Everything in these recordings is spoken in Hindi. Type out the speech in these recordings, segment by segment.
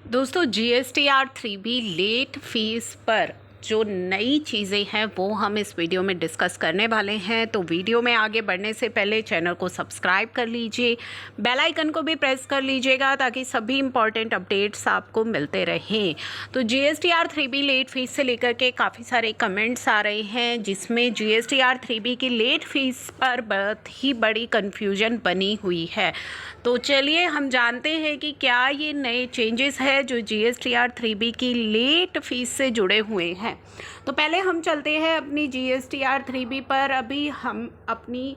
दोस्तों GSTR3B लेट फीस पर जो नई चीज़ें हैं वो हम इस वीडियो में डिस्कस करने वाले हैं। तो वीडियो में आगे बढ़ने से पहले चैनल को सब्सक्राइब कर लीजिए, बेल आइकन को भी प्रेस कर लीजिएगा ताकि सभी इंपॉर्टेंट अपडेट्स आपको मिलते रहें। तो GSTR3B लेट फीस से लेकर के काफ़ी सारे कमेंट्स आ रहे हैं जिसमें GSTR3B की लेट फीस पर बहुत ही बड़ी कन्फ्यूजन बनी हुई है। तो चलिए हम जानते हैं कि क्या ये नए चेंजेस है जो GSTR3B की लेट फीस से जुड़े हुए हैं। तो पहले हम चलते हैं अपनी GSTR3B पर। अभी हम अपनी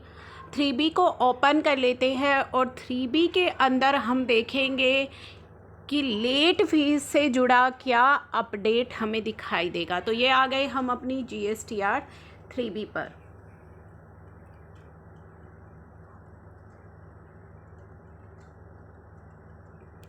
3B को ओपन कर लेते हैं और 3B के अंदर हम देखेंगे कि लेट फीस से जुड़ा क्या अपडेट हमें दिखाई देगा। तो ये आ गए हम अपनी GSTR3B पर।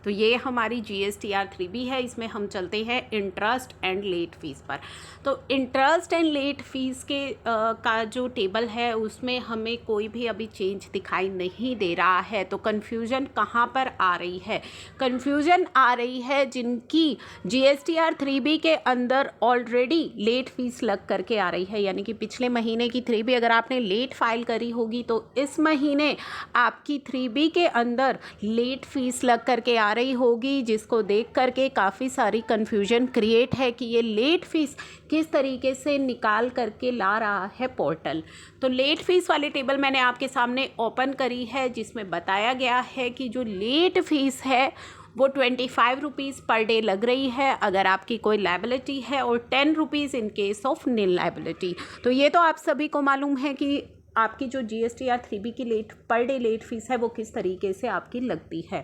तो ये हमारी GSTR3B है। इसमें हम चलते हैं इंटरेस्ट एंड लेट फीस पर। तो इंटरेस्ट एंड लेट फीस के का जो टेबल है उसमें हमें कोई भी अभी चेंज दिखाई नहीं दे रहा है। तो कन्फ्यूज़न कहाँ पर आ रही है? कन्फ्यूज़न आ रही है जिनकी GSTR3B के अंदर ऑलरेडी लेट फीस लग करके आ रही है, यानी कि पिछले महीने की 3B अगर आपने लेट फाइल करी होगी तो इस महीने आपकी 3B के अंदर लेट फीस लग करके आ रही होगी, जिसको देख करके काफ़ी सारी कन्फ्यूजन क्रिएट है कि ये लेट फीस किस तरीके से निकाल करके ला रहा है पोर्टल। तो लेट फीस वाले टेबल मैंने आपके सामने ओपन करी है जिसमें बताया गया है कि जो लेट फीस है वो 25 रुपीज़ पर डे लग रही है अगर आपकी कोई लायबिलिटी है और 10 rupees in case of nil liability. तो ये तो आप सभी को मालूम है कि आपकी जो GSTR3B की late per day late fees है वो किस तरीके से आपकी लगती है।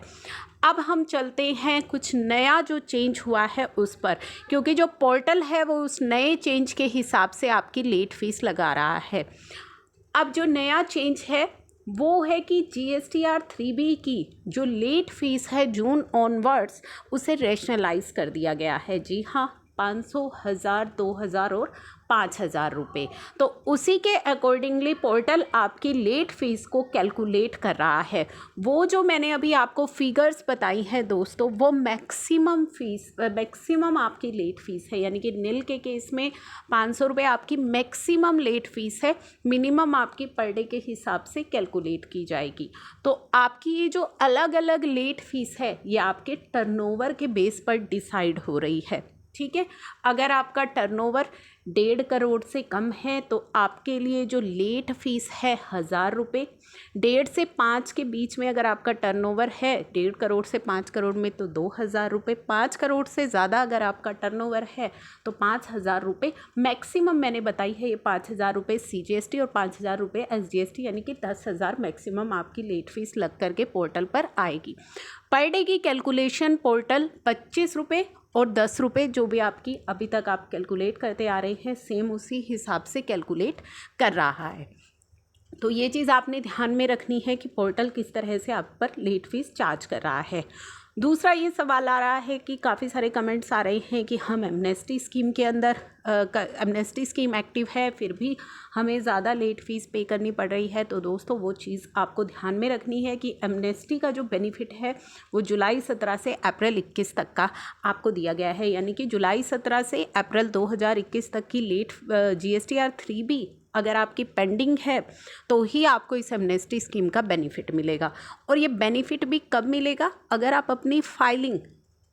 अब हम चलते हैं कुछ नया जो चेंज हुआ है उस पर, क्योंकि जो पोर्टल है वो उस नए चेंज के हिसाब से आपकी लेट फीस लगा रहा है। अब जो नया चेंज है वो है कि GSTR3B की जो लेट फीस है जून ऑनवर्ड्स उसे रैशनलाइज कर दिया गया है। जी हाँ, 500, 1000, 2000 और 5000 रुपये। तो उसी के अकॉर्डिंगली पोर्टल आपकी लेट फीस को कैलकुलेट कर रहा है। वो जो मैंने अभी आपको फिगर्स बताई हैं दोस्तों, वो मैक्सिमम आपकी लेट फीस है, यानी कि नील के केस में 500 रुपये आपकी मैक्सिमम लेट फीस है, मिनिमम आपकी पर डे के हिसाब से कैलकुलेट की जाएगी। तो आपकी ये जो अलग अलग लेट फीस है ये आपके टर्नओवर के बेस पर डिसाइड हो रही है। ठीक है, अगर आपका टर्नओवर 1.5 करोड़ से कम है तो आपके लिए जो लेट फीस है 1000 रुपये। 1.5 से 5 के बीच में अगर आपका टर्नओवर है 1.5 करोड़ से 5 करोड़ में तो 2000 रुपये। 5 करोड़ से ज़्यादा अगर आपका टर्नओवर है तो 5000 रुपये मैक्सिमम मैंने बताई है। ये 5000 रुपये CGST और 5000 रुपये SGST, यानी कि 10,000 मैक्सिमम आपकी लेट फीस लग करके पोर्टल पर आएगी। पर डे की कैलकुलेशन पोर्टल 25 रुपये और 10 रुपये जो भी आपकी अभी तक आप कैलकुलेट करते आ रहे हैं सेम उसी हिसाब से कैलकुलेट कर रहा है। तो ये चीज़ आपने ध्यान में रखनी है कि पोर्टल किस तरह से आप पर लेट फीस चार्ज कर रहा है। दूसरा ये सवाल आ रहा है कि काफ़ी सारे कमेंट्स आ रहे हैं कि हम एमनेस्टी स्कीम के अंदर एमनेस्टी स्कीम एक्टिव है फिर भी हमें ज़्यादा लेट फीस पे करनी पड़ रही है। तो दोस्तों वो चीज़ आपको ध्यान में रखनी है कि एमनेस्टी का जो बेनिफिट है वो जुलाई 17 से अप्रैल 21 तक का आपको दिया गया है, यानी कि जुलाई 17 से अप्रैल 2021 तक की लेट GSTR3B अगर आपकी पेंडिंग है तो ही आपको इस एमनेस्टी स्कीम का बेनिफिट मिलेगा। और ये बेनिफिट भी कब मिलेगा? अगर आप अपनी फाइलिंग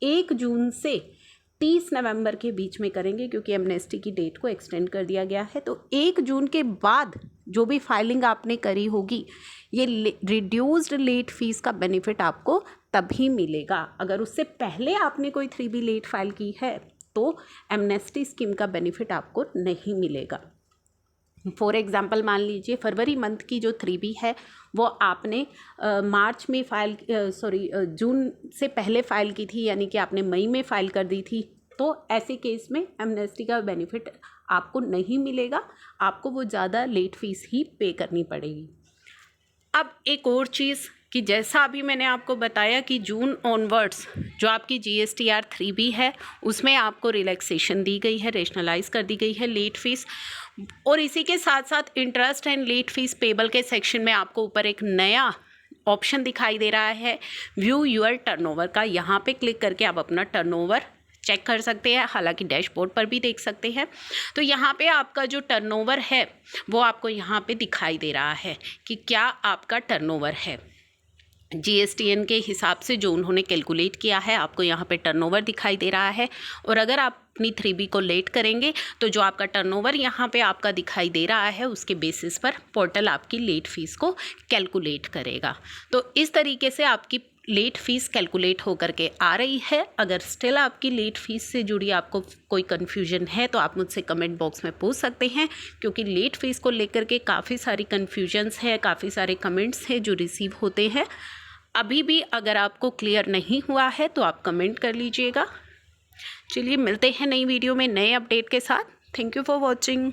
1 जून से 30 नवंबर के बीच में करेंगे, क्योंकि एमनेस्टी की डेट को एक्सटेंड कर दिया गया है। तो 1 जून के बाद जो भी फाइलिंग आपने करी होगी ये रिड्यूस्ड लेट फीस का बेनिफिट आपको तभी मिलेगा। अगर उससे पहले आपने कोई 3B लेट फाइल की है तो एमनेस्टी स्कीम का बेनिफिट आपको नहीं मिलेगा। फॉर एग्ज़ाम्पल मान लीजिए फरवरी मंथ की जो 3B है वो आपने मार्च में जून से पहले फ़ाइल की थी, यानी कि आपने मई में फ़ाइल कर दी थी, तो ऐसे केस में एमनेस्टी का बेनिफिट आपको नहीं मिलेगा, आपको वो ज़्यादा लेट फीस ही पे करनी पड़ेगी। अब एक और चीज़ कि जैसा अभी मैंने आपको बताया कि जून ऑनवर्ड्स जो आपकी GSTR3B है उसमें आपको रिलैक्सेशन दी गई है, रेशनलाइज कर दी गई है लेट फीस। और इसी के साथ साथ interest and let fees payable के सेक्शन में आपको ऊपर एक नया ऑप्शन दिखाई दे रहा है व्यू योर टर्नओवर का, यहाँ पे क्लिक करके आप अपना टर्नओवर चेक कर सकते हैं, हालांकि डैशबोर्ड पर भी देख सकते हैं। तो यहाँ पे आपका जो टर्नओवर है वो आपको यहाँ पे दिखाई दे रहा है कि क्या आपका टर्नओवर है। GSTN के हिसाब से जो उन्होंने कैलकुलेट किया है आपको यहाँ पे टर्नओवर दिखाई दे रहा है। और अगर आप अपनी 3B को लेट करेंगे तो जो आपका टर्नओवर यहाँ पे आपका दिखाई दे रहा है उसके बेसिस पर पोर्टल आपकी लेट फ़ीस को कैलकुलेट करेगा। तो इस तरीके से आपकी लेट फ़ीस कैलकुलेट होकर के आ रही है। अगर स्टिल आपकी लेट फ़ीस से जुड़ी आपको कोई कन्फ्यूजन है तो आप मुझसे कमेंट बॉक्स में पूछ सकते हैं, क्योंकि लेट फ़ीस को लेकर के काफ़ी सारी कन्फ्यूजन्स है, काफ़ी सारे कमेंट्स हैं जो रिसीव होते हैं। अभी भी अगर आपको क्लियर नहीं हुआ है तो आप कमेंट कर लीजिएगा। चलिए मिलते हैं नई वीडियो में नए अपडेट के साथ। Thank you for watching.